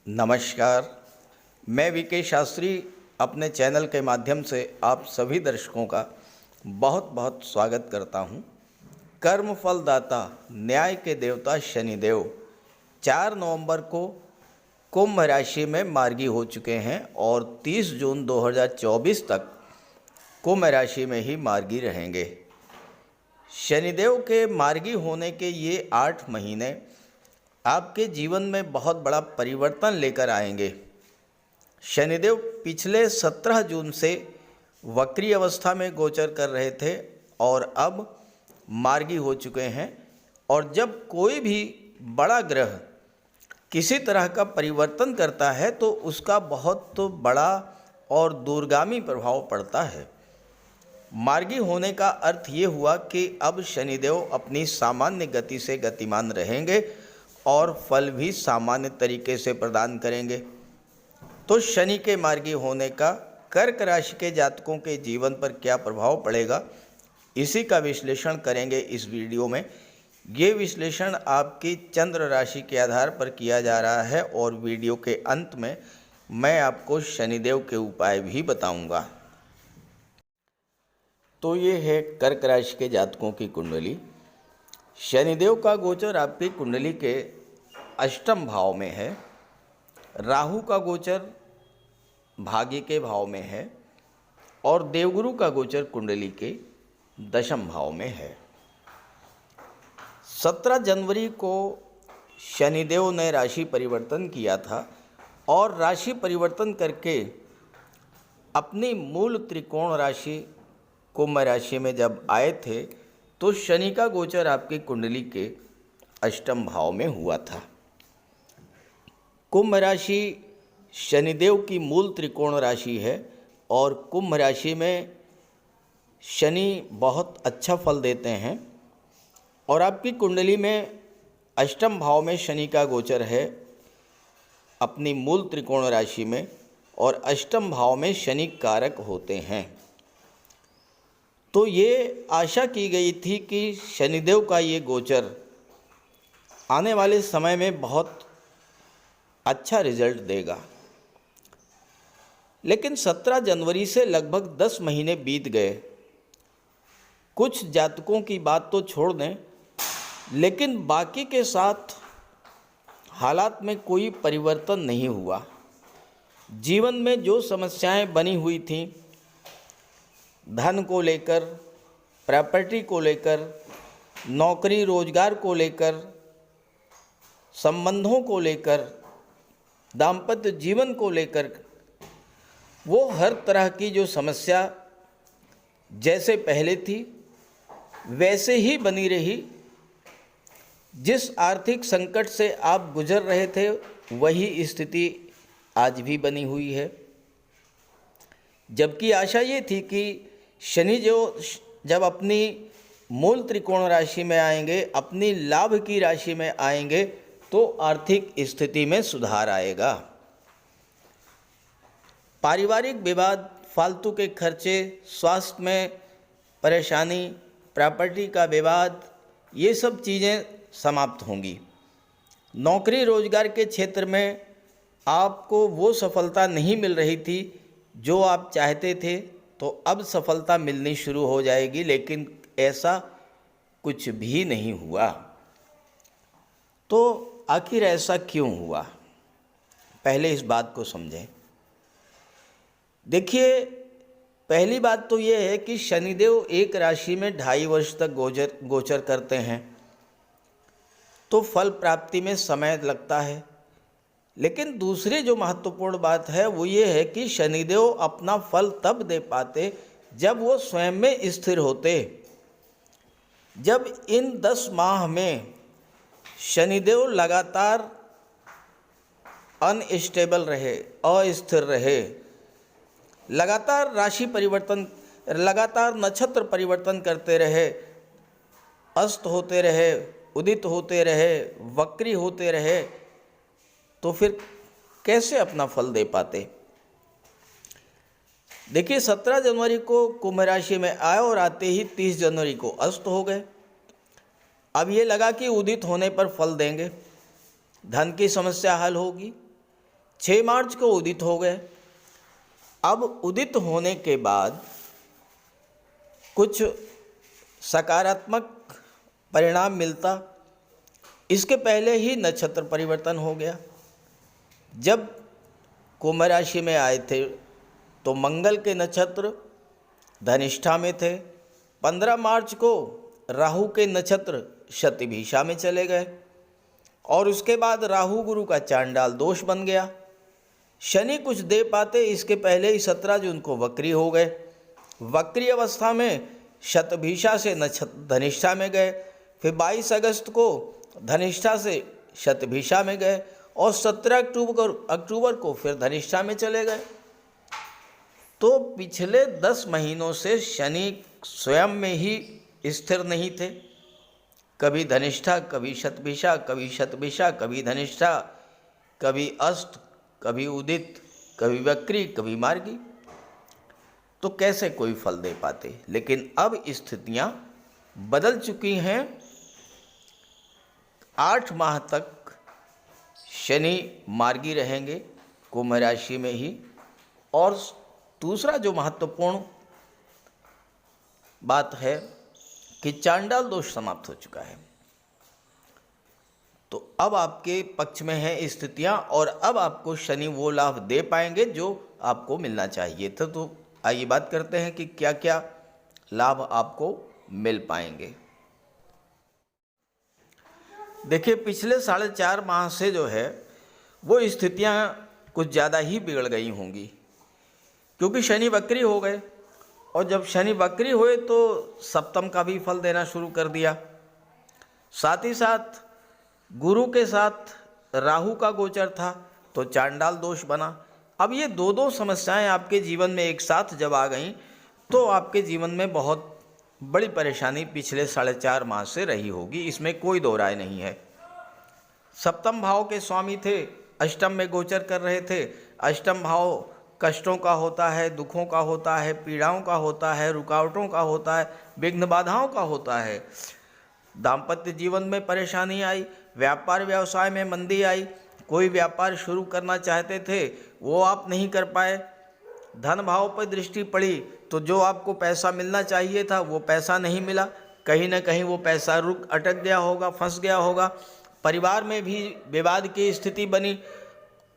नमस्कार। मैं वीके शास्त्री अपने चैनल के माध्यम से आप सभी दर्शकों का बहुत बहुत स्वागत करता हूं। कर्म फल दाता न्याय के देवता शनिदेव 4 नवंबर को कुंभ राशि में मार्गी हो चुके हैं और 30 जून 2024 तक कुंभ राशि में ही मार्गी रहेंगे। शनिदेव के मार्गी होने के ये 8 महीने आपके जीवन में बहुत बड़ा परिवर्तन लेकर आएंगे। शनिदेव पिछले 17 जून से वक्री अवस्था में गोचर कर रहे थे और अब मार्गी हो चुके हैं। और जब कोई भी बड़ा ग्रह किसी तरह का परिवर्तन करता है तो उसका बहुत बड़ा और दूरगामी प्रभाव पड़ता है। मार्गी होने का अर्थ ये हुआ कि अब शनिदेव अपनी सामान्य गति से गतिमान रहेंगे और फल भी सामान्य तरीके से प्रदान करेंगे। तो शनि के मार्गी होने का कर्क राशि के जातकों के जीवन पर क्या प्रभाव पड़ेगा, इसी का विश्लेषण करेंगे इस वीडियो में। ये विश्लेषण आपकी चंद्र राशि के आधार पर किया जा रहा है और वीडियो के अंत में मैं आपको शनिदेव के उपाय भी बताऊंगा। तो ये है कर्क राशि के जातकों की कुंडली। शनिदेव का गोचर आपकी कुंडली के अष्टम भाव में है। राहु का गोचर भाग्य के भाव में है और देवगुरु का गोचर कुंडली के दशम भाव में है। 17 जनवरी को शनिदेव ने राशि परिवर्तन किया था और राशि परिवर्तन करके अपनी मूल त्रिकोण राशि कुंभ राशि में जब आए थे तो शनि का गोचर आपकी कुंडली के अष्टम भाव में हुआ था। कुंभ राशि शनिदेव की मूल त्रिकोण राशि है और कुंभ राशि में शनि बहुत अच्छा फल देते हैं और आपकी कुंडली में अष्टम भाव में शनि का गोचर है अपनी मूल त्रिकोण राशि में और अष्टम भाव में शनि कारक होते हैं। तो ये आशा की गई थी कि शनिदेव का ये गोचर आने वाले समय में बहुत अच्छा रिजल्ट देगा। लेकिन 17 जनवरी से लगभग 10 महीने बीत गए। कुछ जातकों की बात तो छोड़ दें, लेकिन बाकी के साथ हालात में कोई परिवर्तन नहीं हुआ। जीवन में जो समस्याएं बनी हुई थीं, धन को लेकर, प्रॉपर्टी को लेकर, नौकरी रोजगार को लेकर, संबंधों को लेकर, दाम्पत्य जीवन को लेकर, वो हर तरह की जो समस्या जैसे पहले थी वैसे ही बनी रही। जिस आर्थिक संकट से आप गुजर रहे थे वही स्थिति आज भी बनी हुई है। जबकि आशा ये थी कि शनि जब अपनी मूल त्रिकोण राशि में आएंगे, अपनी लाभ की राशि में आएंगे, तो आर्थिक स्थिति में सुधार आएगा। पारिवारिक विवाद, फालतू के खर्चे, स्वास्थ्य में परेशानी, प्रॉपर्टी का विवाद, ये सब चीज़ें समाप्त होंगी। नौकरी रोजगार के क्षेत्र में आपको वो सफलता नहीं मिल रही थी जो आप चाहते थे, तो अब सफलता मिलनी शुरू हो जाएगी। लेकिन ऐसा कुछ भी नहीं हुआ। तो आखिर ऐसा क्यों हुआ, पहले इस बात को समझें। देखिए, पहली बात तो ये है कि शनिदेव एक राशि में 2.5 वर्ष तक गोचर करते हैं, तो फल प्राप्ति में समय लगता है। लेकिन दूसरी जो महत्वपूर्ण बात है वो ये है कि शनिदेव अपना फल तब दे पाते जब वो स्वयं में स्थिर होते। जब इन 10 माह में शनिदेव लगातार अनस्टेबल रहे, अस्थिर रहे, लगातार राशि परिवर्तन, लगातार नक्षत्र परिवर्तन करते रहे, अस्त होते रहे, उदित होते रहे, वक्री होते रहे, तो फिर कैसे अपना फल दे पाते। देखिए, 17 जनवरी को कुंभ राशि में आए और आते ही 30 जनवरी को अस्त हो गए। अब ये लगा कि उदित होने पर फल देंगे, धन की समस्या हल होगी, 6 मार्च को उदित हो गए। अब उदित होने के बाद कुछ सकारात्मक परिणाम मिलता, इसके पहले ही नक्षत्र परिवर्तन हो गया। जब कुंभ राशि में आए थे तो मंगल के नक्षत्र धनिष्ठा में थे। 15 मार्च को राहु के नक्षत्र शतभिषा में चले गए और उसके बाद राहु गुरु का चांडाल दोष बन गया। शनि कुछ दे पाते, इसके पहले ही 17 जून को वक्री हो गए। वक्री अवस्था में शतभिषा से नक्षत्र धनिष्ठा में गए, फिर 22 अगस्त को धनिष्ठा से शतभिषा में गए और 17 अक्टूबर को फिर धनिष्ठा में चले गए। तो पिछले 10 महीनों से शनि स्वयं में ही स्थिर नहीं थे। कभी धनिष्ठा, कभी शतभिषा, कभी शतभिषा, कभी धनिष्ठा, कभी अस्त, कभी उदित, कभी वक्री, कभी मार्गी। तो कैसे कोई फल दे पाते। लेकिन अब स्थितियां बदल चुकी हैं। 8 माह तक शनि मार्गी रहेंगे कुंभ राशि में ही। और दूसरा जो महत्वपूर्ण बात है कि चांडाल दोष समाप्त हो चुका है। तो अब आपके पक्ष में है स्थितियां और अब आपको शनि वो लाभ दे पाएंगे जो आपको मिलना चाहिए था। तो आइए बात करते हैं कि क्या क्या लाभ आपको मिल पाएंगे। देखिए, पिछले 4.5 माह से जो है वो स्थितियां कुछ ज़्यादा ही बिगड़ गई होंगी, क्योंकि शनि वक्री हो गए और जब शनि वक्री हुए तो सप्तम का भी फल देना शुरू कर दिया। साथ ही साथ गुरु के साथ राहु का गोचर था तो चांडाल दोष बना। अब ये दो समस्याएं आपके जीवन में एक साथ जब आ गईं तो आपके जीवन में बहुत बड़ी परेशानी पिछले 4.5 माह से रही होगी, इसमें कोई दो राय नहीं है। सप्तम भाव के स्वामी थे, अष्टम में गोचर कर रहे थे। अष्टम भाव कष्टों का होता है, दुखों का होता है, पीड़ाओं का होता है, रुकावटों का होता है, विघ्न बाधाओं का होता है। दाम्पत्य जीवन में परेशानी आई, व्यापार व्यवसाय में मंदी आई, कोई व्यापार शुरू करना चाहते थे वो आप नहीं कर पाए। धन भाव पर दृष्टि पड़ी तो जो आपको पैसा मिलना चाहिए था वो पैसा नहीं मिला, कहीं ना कहीं वो पैसा अटक गया होगा, फंस गया होगा। परिवार में भी विवाद की स्थिति बनी।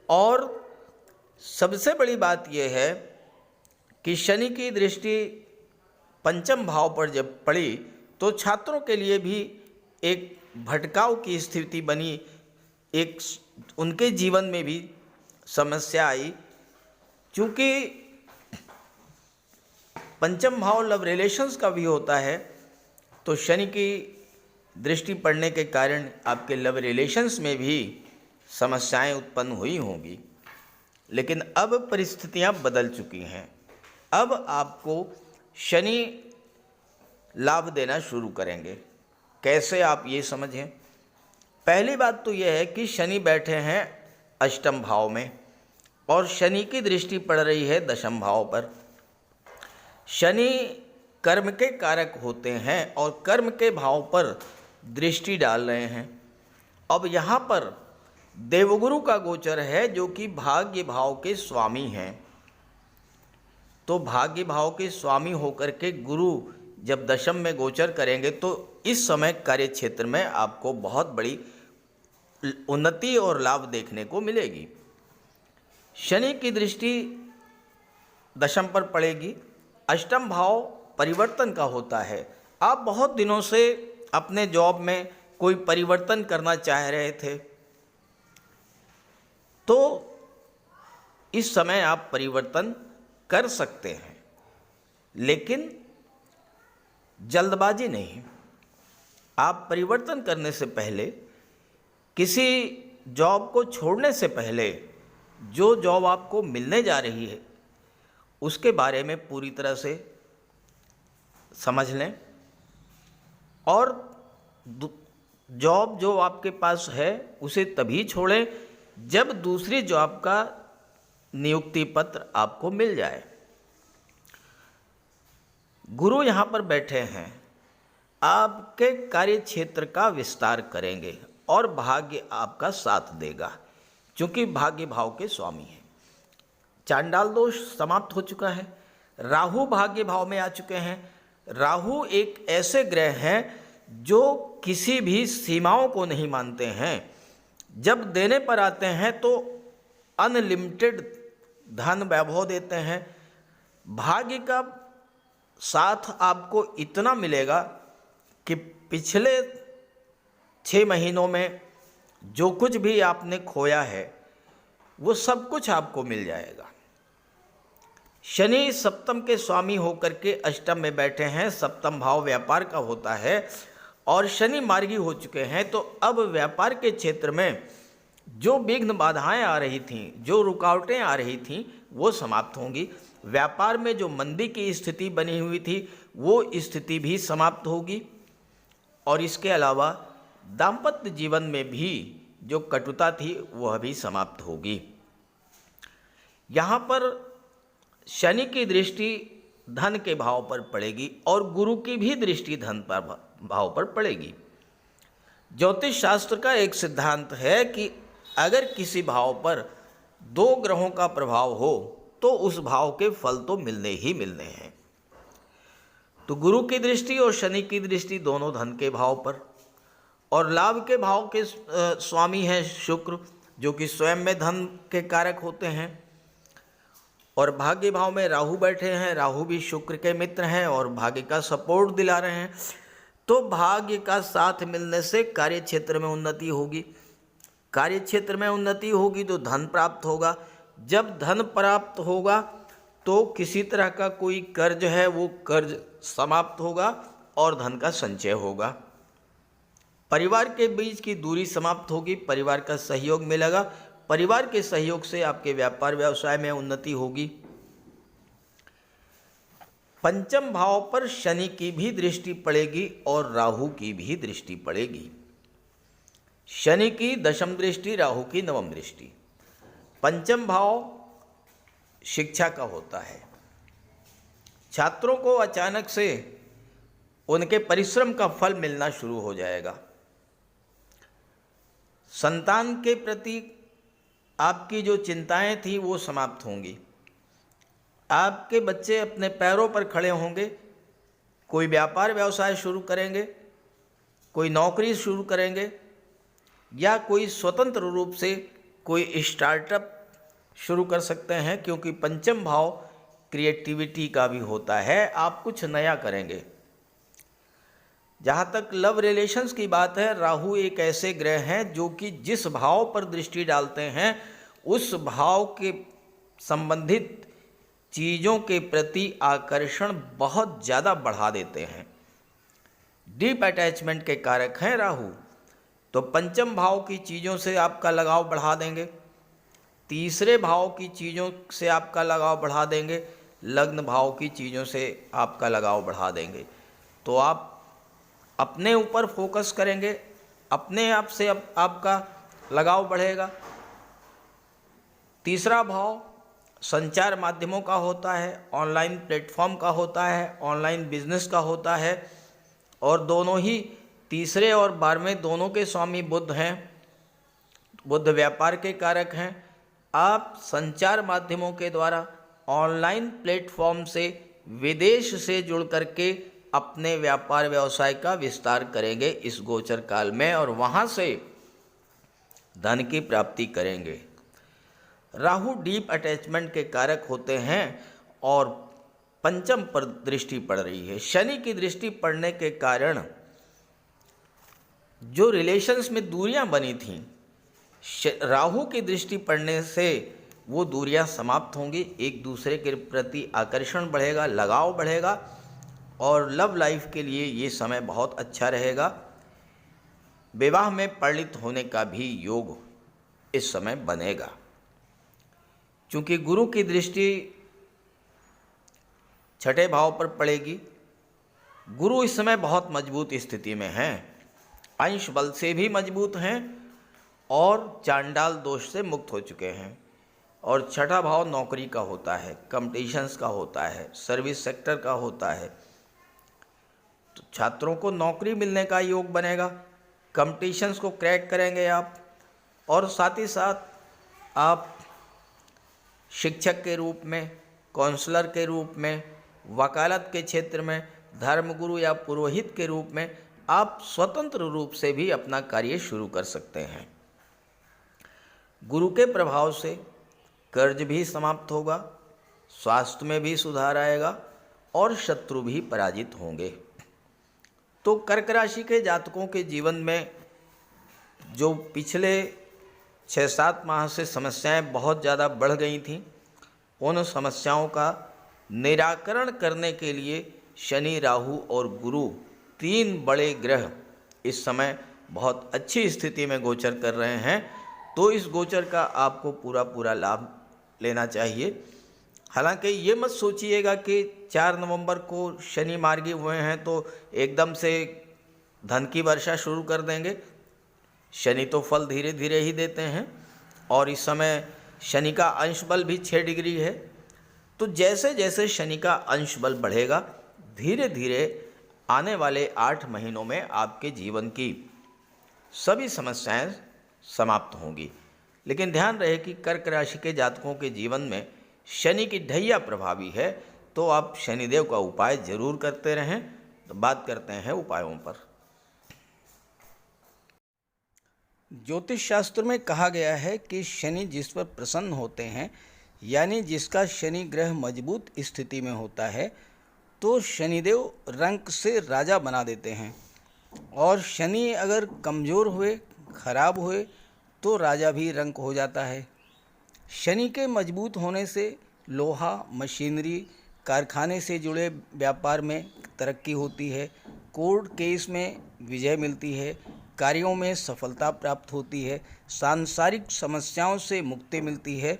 और सबसे बड़ी बात यह है कि शनि की दृष्टि पंचम भाव पर जब पड़ी तो छात्रों के लिए भी एक भटकाव की स्थिति बनी, एक उनके जीवन में भी समस्या आई। चूँकि पंचम भाव लव रिलेशंस का भी होता है तो शनि की दृष्टि पड़ने के कारण आपके लव रिलेशंस में भी समस्याएं उत्पन्न हुई होंगी। लेकिन अब परिस्थितियां बदल चुकी हैं। अब आपको शनि लाभ देना शुरू करेंगे। कैसे, आप ये समझें। पहली बात तो यह है कि शनि बैठे हैं अष्टम भाव में और शनि की दृष्टि पड़ रही है दशम भाव पर। शनि कर्म के कारक होते हैं और कर्म के भाव पर दृष्टि डाल रहे हैं। अब यहाँ पर देवगुरु का गोचर है जो कि भाग्य भाव के स्वामी हैं। तो भाग्य भाव के स्वामी होकर के गुरु जब दशम में गोचर करेंगे तो इस समय कार्य क्षेत्र में आपको बहुत बड़ी उन्नति और लाभ देखने को मिलेगी। शनि की दृष्टि दशम पर पड़ेगी। अष्टम भाव परिवर्तन का होता है। आप बहुत दिनों से अपने जॉब में कोई परिवर्तन करना चाह रहे थे तो इस समय आप परिवर्तन कर सकते हैं, लेकिन जल्दबाजी नहीं। आप परिवर्तन करने से पहले, किसी जॉब को छोड़ने से पहले, जो जॉब आपको मिलने जा रही है उसके बारे में पूरी तरह से समझ लें और जॉब जो आपके पास है उसे तभी छोड़ें जब दूसरी जॉब का नियुक्ति पत्र आपको मिल जाए। गुरु यहाँ पर बैठे हैं, आपके कार्य क्षेत्र का विस्तार करेंगे और भाग्य आपका साथ देगा, चूँकि भाग्य भाव के स्वामी हैं। चांडाल दोष समाप्त हो चुका है, राहु भाग्य भाव में आ चुके हैं। राहु एक ऐसे ग्रह हैं जो किसी भी सीमाओं को नहीं मानते हैं। जब देने पर आते हैं तो अनलिमिटेड धन वैभव देते हैं। भाग्य का साथ आपको इतना मिलेगा कि पिछले 6 महीनों में जो कुछ भी आपने खोया है वो सब कुछ आपको मिल जाएगा। शनि सप्तम के स्वामी होकर के अष्टम में बैठे हैं। सप्तम भाव व्यापार का होता है और शनि मार्गी हो चुके हैं, तो अब व्यापार के क्षेत्र में जो विघ्न बाधाएं आ रही थीं, जो रुकावटें आ रही थीं, वो समाप्त होंगी। व्यापार में जो मंदी की स्थिति बनी हुई थी वो स्थिति भी समाप्त होगी। और इसके अलावा दाम्पत्य जीवन में भी जो कटुता थी वह भी समाप्त होगी। यहाँ पर शनि की दृष्टि धन के भाव पर पड़ेगी और गुरु की भी दृष्टि धन पर भाव पर पड़ेगी। ज्योतिष शास्त्र का एक सिद्धांत है कि अगर किसी भाव पर 2 ग्रहों का प्रभाव हो तो उस भाव के फल तो मिलने ही मिलने हैं। तो गुरु की दृष्टि और शनि की दृष्टि दोनों धन के भाव पर, और लाभ के भाव के स्वामी हैं शुक्र, जो कि स्वयं में धन के कारक होते हैं। और भाग्य भाव में राहु बैठे हैं, राहु भी शुक्र के मित्र हैं और भाग्य का सपोर्ट दिला रहे हैं। तो भाग्य का साथ मिलने से कार्य क्षेत्र में उन्नति होगी। कार्य क्षेत्र में उन्नति होगी तो धन प्राप्त होगा। जब धन प्राप्त होगा तो किसी तरह का कोई कर्ज है वो कर्ज समाप्त होगा और धन का संचय होगा। परिवार के बीच की दूरी समाप्त होगी, परिवार का सहयोग मिलेगा। परिवार के सहयोग से आपके व्यापार व्यवसाय में उन्नति होगी। पंचम भाव पर शनि की भी दृष्टि पड़ेगी और राहु की भी दृष्टि पड़ेगी। शनि की दशम दृष्टि, राहु की नवम दृष्टि। पंचम भाव शिक्षा का होता है। छात्रों को अचानक से उनके परिश्रम का फल मिलना शुरू हो जाएगा। संतान के प्रति आपकी जो चिंताएं थी वो समाप्त होंगी। आपके बच्चे अपने पैरों पर खड़े होंगे, कोई व्यापार व्यवसाय शुरू करेंगे, कोई नौकरी शुरू करेंगे या कोई स्वतंत्र रूप से कोई स्टार्टअप शुरू कर सकते हैं, क्योंकि पंचम भाव क्रिएटिविटी का भी होता है। आप कुछ नया करेंगे। जहाँ तक लव रिलेशंस की बात है, राहु एक ऐसे ग्रह हैं जो कि जिस भाव पर दृष्टि डालते हैं उस भाव के संबंधित चीज़ों के प्रति आकर्षण बहुत ज़्यादा बढ़ा देते हैं। डीप अटैचमेंट के कारक हैं राहु, तो पंचम भाव की चीज़ों से आपका लगाव बढ़ा देंगे, तीसरे भाव की चीज़ों से आपका लगाव बढ़ा देंगे, लग्न भाव की चीज़ों से आपका लगाव बढ़ा देंगे। तो आप अपने ऊपर फोकस करेंगे, अपने आप से आपका लगाव बढ़ेगा। तीसरा भाव संचार माध्यमों का होता है, ऑनलाइन प्लेटफॉर्म का होता है, ऑनलाइन बिजनेस का होता है, और दोनों ही तीसरे और 12वें दोनों के स्वामी बुध हैं। बुध व्यापार के कारक हैं। आप संचार माध्यमों के द्वारा ऑनलाइन प्लेटफॉर्म से विदेश से जुड़ करके अपने व्यापार व्यवसाय का विस्तार करेंगे इस गोचर काल में, और वहाँ से धन की प्राप्ति करेंगे। राहु डीप अटैचमेंट के कारक होते हैं और पंचम पर दृष्टि पड़ रही है। शनि की दृष्टि पड़ने के कारण जो रिलेशंस में दूरियां बनी थीं, राहु की दृष्टि पड़ने से वो दूरियां समाप्त होंगी। एक दूसरे के प्रति आकर्षण बढ़ेगा, लगाव बढ़ेगा, और लव लाइफ के लिए ये समय बहुत अच्छा रहेगा। विवाह में परिणित होने का भी योग इस समय बनेगा। चूँकि गुरु की दृष्टि छठे भाव पर पड़ेगी, गुरु इस समय बहुत मजबूत स्थिति में हैं, अंश बल से भी मजबूत हैं और चांडाल दोष से मुक्त हो चुके हैं। और छठा भाव नौकरी का होता है, कंपटीशंस का होता है, सर्विस सेक्टर का होता है। तो छात्रों को नौकरी मिलने का योग बनेगा, कंपटीशंस को क्रैक करेंगे आप, और साथ ही साथ आप शिक्षक के रूप में, काउंसलर के रूप में, वकालत के क्षेत्र में, धर्मगुरु या पुरोहित के रूप में आप स्वतंत्र रूप से भी अपना कार्य शुरू कर सकते हैं। गुरु के प्रभाव से कर्ज भी समाप्त होगा, स्वास्थ्य में भी सुधार आएगा और शत्रु भी पराजित होंगे। तो कर्क राशि के जातकों के जीवन में जो पिछले 6-7 माह से समस्याएं बहुत ज़्यादा बढ़ गई थीं, उन समस्याओं का निराकरण करने के लिए शनि, राहु और गुरु 3 बड़े ग्रह इस समय बहुत अच्छी स्थिति में गोचर कर रहे हैं। तो इस गोचर का आपको पूरा लाभ लेना चाहिए। हालांकि ये मत सोचिएगा कि 4 नवंबर को शनि मार्गी हुए हैं तो एकदम से धन की वर्षा शुरू कर देंगे। शनि तो फल धीरे धीरे ही देते हैं और इस समय शनि का अंश बल भी 6 डिग्री है। तो जैसे जैसे शनि का अंश बल बढ़ेगा, धीरे धीरे आने वाले 8 महीनों में आपके जीवन की सभी समस्याएं समाप्त होंगी। लेकिन ध्यान रहे कि कर्क राशि के जातकों के जीवन में शनि की ढैया प्रभावी है, तो आप शनिदेव का उपाय जरूर करते रहें। तो बात करते हैं उपायों पर। ज्योतिष शास्त्र में कहा गया है कि शनि जिस पर प्रसन्न होते हैं, यानी जिसका शनि ग्रह मजबूत स्थिति में होता है, तो शनिदेव रंक से राजा बना देते हैं। और शनि अगर कमज़ोर हुए, खराब हुए, तो राजा भी रंक हो जाता है। शनि के मजबूत होने से लोहा, मशीनरी, कारखाने से जुड़े व्यापार में तरक्की होती है, कोर्ट केस में विजय मिलती है, कार्यों में सफलता प्राप्त होती है, सांसारिक समस्याओं से मुक्ति मिलती है।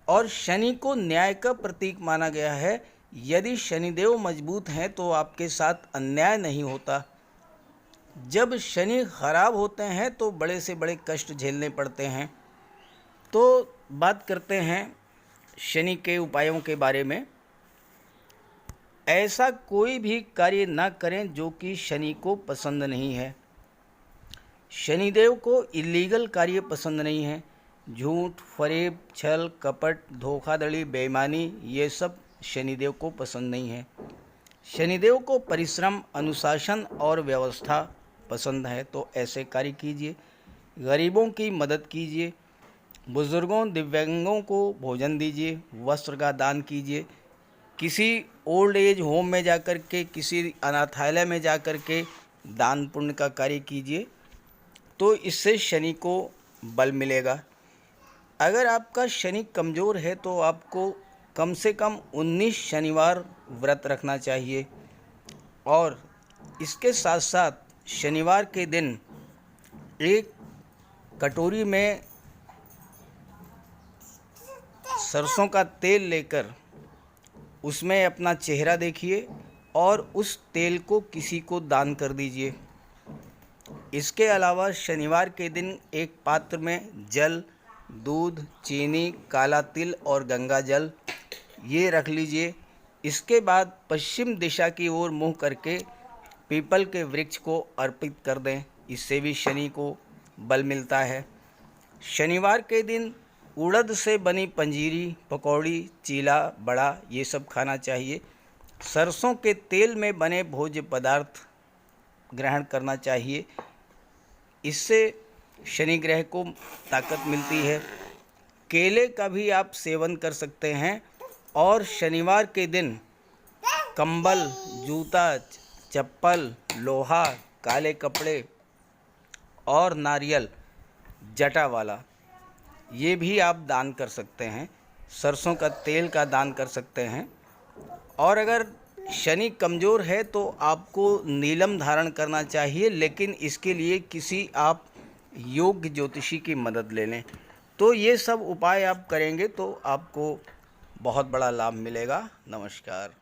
और शनि को न्याय का प्रतीक माना गया है। यदि शनिदेव मजबूत हैं तो आपके साथ अन्याय नहीं होता। जब शनि खराब होते हैं तो बड़े से बड़े कष्ट झेलने पड़ते हैं। तो बात करते हैं शनि के उपायों के बारे में। ऐसा कोई भी कार्य ना करें जो कि शनि को पसंद नहीं है। शनिदेव को इलीगल कार्य पसंद नहीं है। झूठ, फरेब, छल, कपट, धोखाधड़ी, बेईमानी, ये सब शनिदेव को पसंद नहीं है। शनिदेव को परिश्रम, अनुशासन और व्यवस्था पसंद है। तो ऐसे कार्य कीजिए। गरीबों की मदद कीजिए, बुजुर्गों, दिव्यांगों को भोजन दीजिए, वस्त्र का दान कीजिए, किसी ओल्ड एज होम में जाकर के, किसी अनाथालय में जाकर के दान पुण्य का कार्य कीजिए। तो इससे शनि को बल मिलेगा। अगर आपका शनि कमज़ोर है तो आपको कम से कम 19 शनिवार व्रत रखना चाहिए। और इसके साथ साथ शनिवार के दिन एक कटोरी में सरसों का तेल लेकर उसमें अपना चेहरा देखिए और उस तेल को किसी को दान कर दीजिए। इसके अलावा शनिवार के दिन एक पात्र में जल, दूध, चीनी, काला तिल और गंगा जल ये रख लीजिए। इसके बाद पश्चिम दिशा की ओर मुँह करके पीपल के वृक्ष को अर्पित कर दें। इससे भी शनि को बल मिलता है। शनिवार के दिन उड़द से बनी पंजीरी, पकौड़ी, चीला, बड़ा ये सब खाना चाहिए। सरसों के तेल में बने भोज्य पदार्थ ग्रहण करना चाहिए। इससे शनि ग्रह को ताकत मिलती है। केले का भी आप सेवन कर सकते हैं। और शनिवार के दिन कंबल, जूता, चप्पल, लोहा, काले कपड़े और नारियल जटा वाला ये भी आप दान कर सकते हैं। सरसों का तेल का दान कर सकते हैं। और अगर शनि कमज़ोर है तो आपको नीलम धारण करना चाहिए, लेकिन इसके लिए किसी आप योग्य ज्योतिषी की मदद ले लें। तो ये सब उपाय आप करेंगे तो आपको बहुत बड़ा लाभ मिलेगा। नमस्कार।